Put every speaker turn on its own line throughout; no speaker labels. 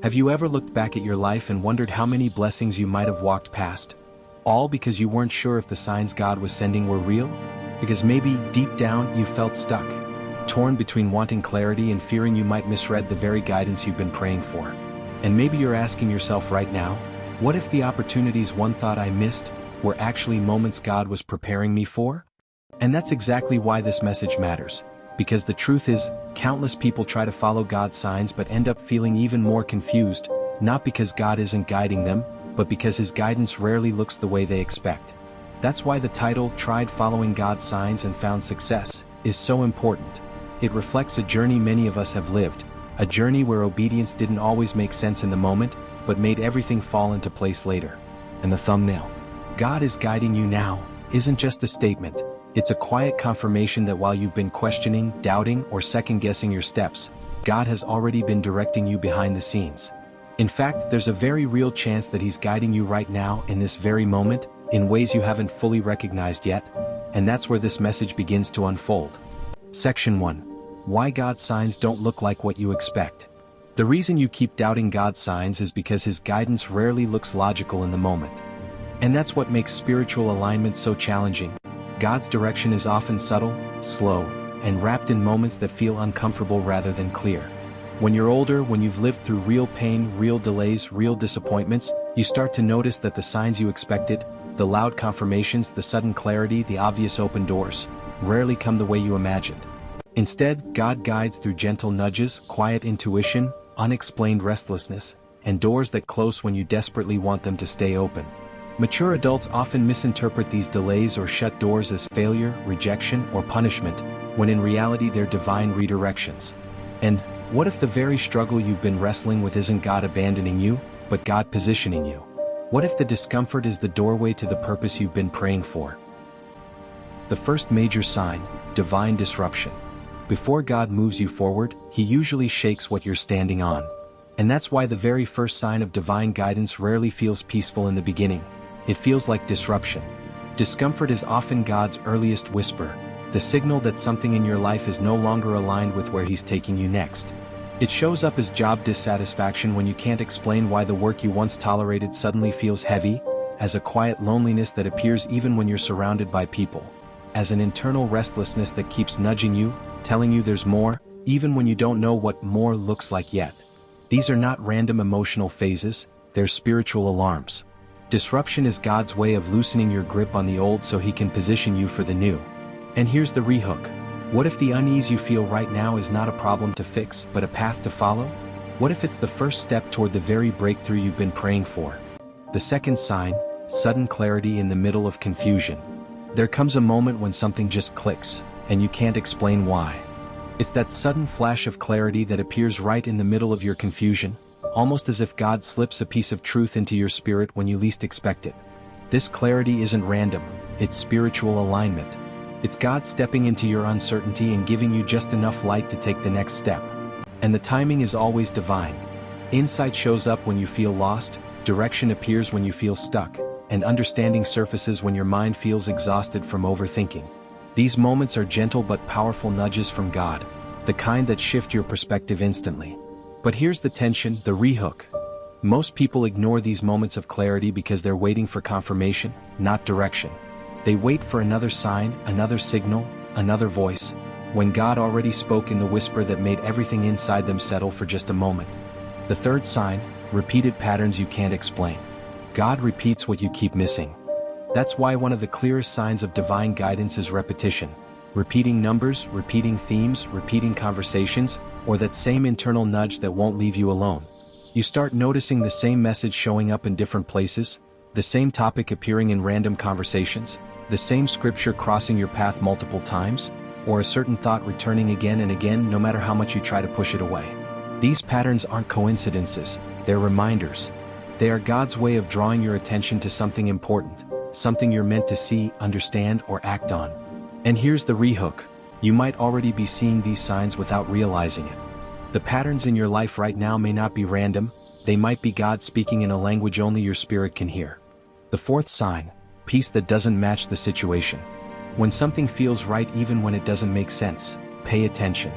Have you ever looked back at your life and wondered how many blessings you might have walked past? All because you weren't sure if the signs God was sending were real? Because maybe, deep down, you felt stuck, torn between wanting clarity and fearing you might misread the very guidance you've been praying for. And maybe you're asking yourself right now, what if the opportunities one thought I missed were actually moments God was preparing me for? And that's exactly why this message matters. Because the truth is, countless people try to follow God's signs but end up feeling even more confused, not because God isn't guiding them, but because His guidance rarely looks the way they expect. That's why the title, Tried Following God's Signs and Found Success, is so important. It reflects a journey many of us have lived, a journey where obedience didn't always make sense in the moment, but made everything fall into place later. And the thumbnail, God is guiding you now, isn't just a statement. It's a quiet confirmation that while you've been questioning, doubting, or second-guessing your steps, God has already been directing you behind the scenes. In fact, there's a very real chance that He's guiding you right now in this very moment, in ways you haven't fully recognized yet, and that's where this message begins to unfold. Section 1. Why God's signs don't look like what you expect. The reason you keep doubting God's signs is because His guidance rarely looks logical in the moment. And that's what makes spiritual alignment so challenging. God's direction is often subtle, slow, and wrapped in moments that feel uncomfortable rather than clear. When you're older, when you've lived through real pain, real delays, real disappointments, you start to notice that the signs you expected, the loud confirmations, the sudden clarity, the obvious open doors, rarely come the way you imagined. Instead, God guides through gentle nudges, quiet intuition, unexplained restlessness, and doors that close when you desperately want them to stay open. Mature adults often misinterpret these delays or shut doors as failure, rejection, or punishment, when in reality they're divine redirections. And what if the very struggle you've been wrestling with isn't God abandoning you, but God positioning you? What if the discomfort is the doorway to the purpose you've been praying for? The first major sign, divine disruption. Before God moves you forward, He usually shakes what you're standing on. And that's why the very first sign of divine guidance rarely feels peaceful in the beginning. It feels like disruption. Discomfort is often God's earliest whisper, the signal that something in your life is no longer aligned with where He's taking you next. It shows up as job dissatisfaction when you can't explain why the work you once tolerated suddenly feels heavy, as a quiet loneliness that appears even when you're surrounded by people, as an internal restlessness that keeps nudging you, telling you there's more, even when you don't know what more looks like yet. These are not random emotional phases, they're spiritual alarms. Disruption is God's way of loosening your grip on the old so He can position you for the new. And here's the rehook. What if the unease you feel right now is not a problem to fix, but a path to follow? What if it's the first step toward the very breakthrough you've been praying for? The second sign, sudden clarity in the middle of confusion. There comes a moment when something just clicks, and you can't explain why. It's that sudden flash of clarity that appears right in the middle of your confusion, almost as if God slips a piece of truth into your spirit when you least expect it. This clarity isn't random, it's spiritual alignment. It's God stepping into your uncertainty and giving you just enough light to take the next step. And the timing is always divine. Insight shows up when you feel lost, direction appears when you feel stuck, and understanding surfaces when your mind feels exhausted from overthinking. These moments are gentle but powerful nudges from God, the kind that shift your perspective instantly. But here's the tension, the rehook. Most people ignore these moments of clarity because they're waiting for confirmation, not direction. They wait for another sign, another signal, another voice, when God already spoke in the whisper that made everything inside them settle for just a moment. The third sign, repeated patterns you can't explain. God repeats what you keep missing. That's why one of the clearest signs of divine guidance is repetition. Repeating numbers, repeating themes, repeating conversations, or that same internal nudge that won't leave you alone. You start noticing the same message showing up in different places, the same topic appearing in random conversations, the same scripture crossing your path multiple times, or a certain thought returning again and again no matter how much you try to push it away. These patterns aren't coincidences, they're reminders. They are God's way of drawing your attention to something important, something you're meant to see, understand, or act on. And here's the rehook. You might already be seeing these signs without realizing it. The patterns in your life right now may not be random, they might be God speaking in a language only your spirit can hear. The fourth sign, peace that doesn't match the situation. When something feels right even when it doesn't make sense, pay attention.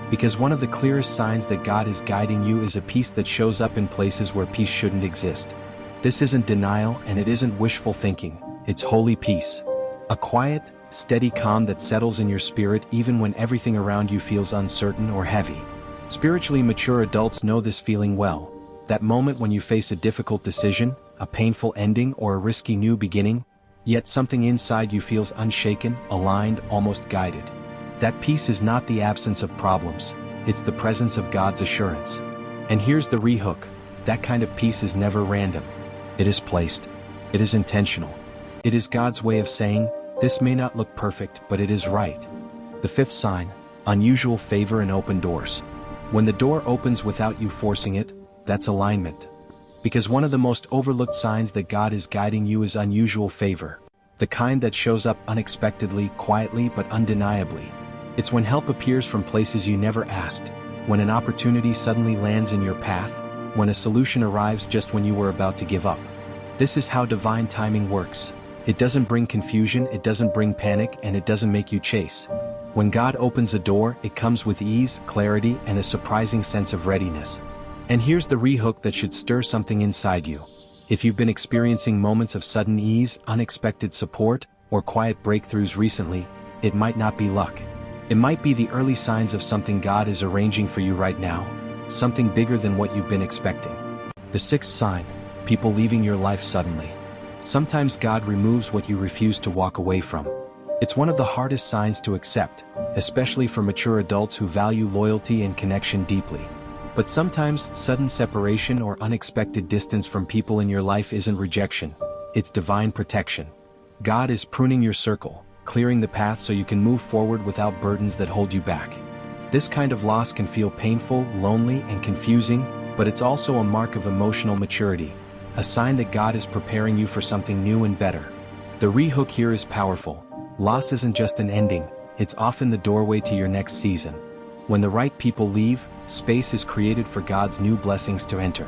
Because one of the clearest signs that God is guiding you is a peace that shows up in places where peace shouldn't exist. This isn't denial and it isn't wishful thinking, it's holy peace. A quiet, steady calm that settles in your spirit even when everything around you feels uncertain or heavy. Spiritually mature adults know this feeling well. That moment when you face a difficult decision, a painful ending or a risky new beginning, yet something inside you feels unshaken, aligned, almost guided. That peace is not the absence of problems, it's the presence of God's assurance. And here's the rehook, that kind of peace is never random. It is placed. It is intentional. It is God's way of saying, this may not look perfect, but it is right. The fifth sign, unusual favor and open doors. When the door opens without you forcing it, that's alignment. Because one of the most overlooked signs that God is guiding you is unusual favor. The kind that shows up unexpectedly, quietly, but undeniably. It's when help appears from places you never asked, when an opportunity suddenly lands in your path, when a solution arrives just when you were about to give up. This is how divine timing works. It doesn't bring confusion, it doesn't bring panic, and it doesn't make you chase. When God opens a door, it comes with ease, clarity, and a surprising sense of readiness. And here's the rehook that should stir something inside you. If you've been experiencing moments of sudden ease, unexpected support, or quiet breakthroughs recently, it might not be luck. It might be the early signs of something God is arranging for you right now, something bigger than what you've been expecting. The sixth sign, people leaving your life suddenly. Sometimes God removes what you refuse to walk away from. It's one of the hardest signs to accept, especially for mature adults who value loyalty and connection deeply. But sometimes, sudden separation or unexpected distance from people in your life isn't rejection, it's divine protection. God is pruning your circle, clearing the path so you can move forward without burdens that hold you back. This kind of loss can feel painful, lonely, and confusing, but it's also a mark of emotional maturity, a sign that God is preparing you for something new and better. The rehook here is powerful. Loss isn't just an ending, it's often the doorway to your next season. When the right people leave, space is created for God's new blessings to enter.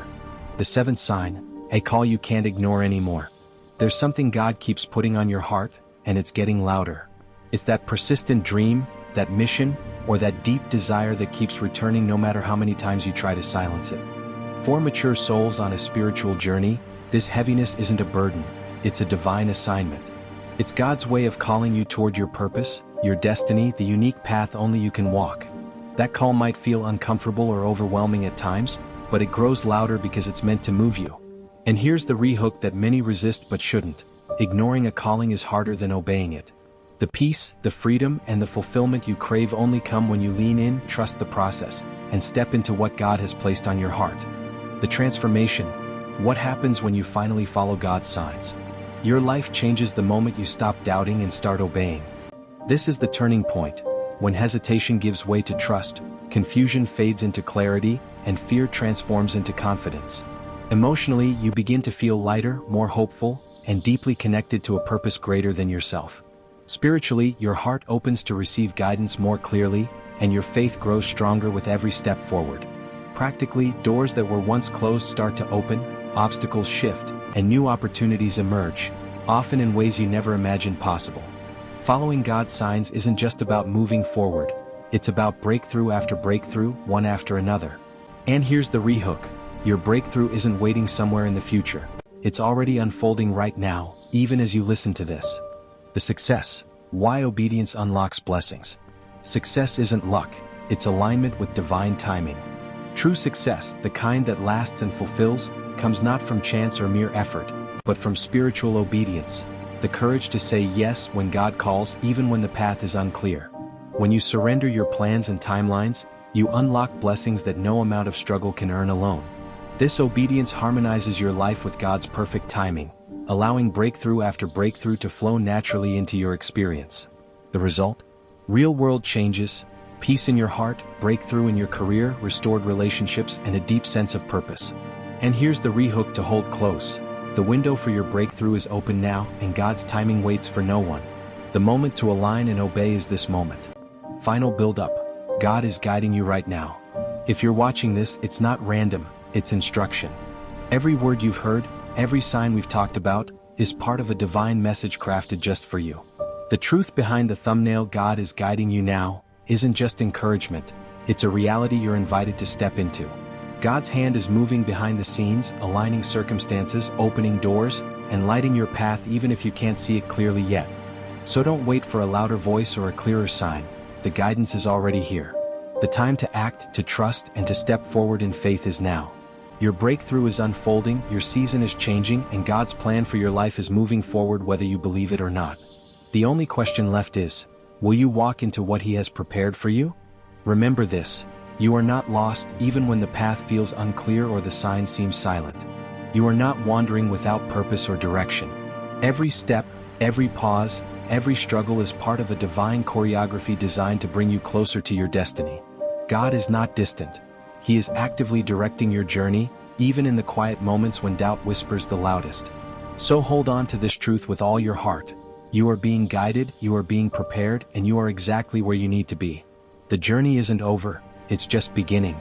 The seventh sign, a call you can't ignore anymore. There's something God keeps putting on your heart, and it's getting louder. It's that persistent dream, that mission, or that deep desire that keeps returning no matter how many times you try to silence it. For mature souls on a spiritual journey, this heaviness isn't a burden, it's a divine assignment. It's God's way of calling you toward your purpose, your destiny, the unique path only you can walk. That call might feel uncomfortable or overwhelming at times, but it grows louder because it's meant to move you. And here's the rehook that many resist but shouldn't. Ignoring a calling is harder than obeying it. The peace, the freedom, and the fulfillment you crave only come when you lean in, trust the process, and step into what God has placed on your heart. The transformation. What happens when you finally follow God's signs? Your life changes the moment you stop doubting and start obeying. This is the turning point, when hesitation gives way to trust, confusion fades into clarity, and fear transforms into confidence. Emotionally, you begin to feel lighter, more hopeful, and deeply connected to a purpose greater than yourself. Spiritually, your heart opens to receive guidance more clearly, and your faith grows stronger with every step forward. Practically, doors that were once closed start to open, obstacles shift, and new opportunities emerge, often in ways you never imagined possible. Following God's signs isn't just about moving forward, it's about breakthrough after breakthrough, one after another. And here's the rehook. Your breakthrough isn't waiting somewhere in the future. It's already unfolding right now, even as you listen to this. The success. Why obedience unlocks blessings. Success isn't luck, it's alignment with divine timing. True success, the kind that lasts and fulfills, comes not from chance or mere effort, but from spiritual obedience. The courage to say yes when God calls, even when the path is unclear. When you surrender your plans and timelines, you unlock blessings that no amount of struggle can earn alone. This obedience harmonizes your life with God's perfect timing, allowing breakthrough after breakthrough to flow naturally into your experience. The result? Real-world changes, peace in your heart, breakthrough in your career, restored relationships, and a deep sense of purpose. And here's the rehook to hold close. The window for your breakthrough is open now, and God's timing waits for no one. The moment to align and obey is this moment. Final build-up. God is guiding you right now. If you're watching this, it's not random, it's instruction. Every word you've heard, every sign we've talked about, is part of a divine message crafted just for you. The truth behind the thumbnail "God is guiding you now" isn't just encouragement, It's a reality you're invited to step into. God's hand is moving behind the scenes, aligning circumstances, opening doors, and lighting your path even if you can't see it clearly yet. So don't wait for a louder voice or a clearer sign. The guidance is already here. The time to act, to trust, and to step forward in faith is now. Your breakthrough is unfolding, your season is changing, and God's plan for your life is moving forward whether you believe it or not. The only question left is, will you walk into what He has prepared for you? Remember this, you are not lost even when the path feels unclear or the signs seem silent. You are not wandering without purpose or direction. Every step, every pause, every struggle is part of a divine choreography designed to bring you closer to your destiny. God is not distant. He is actively directing your journey, even in the quiet moments when doubt whispers the loudest. So hold on to this truth with all your heart. You are being guided, you are being prepared, and you are exactly where you need to be. The journey isn't over, it's just beginning.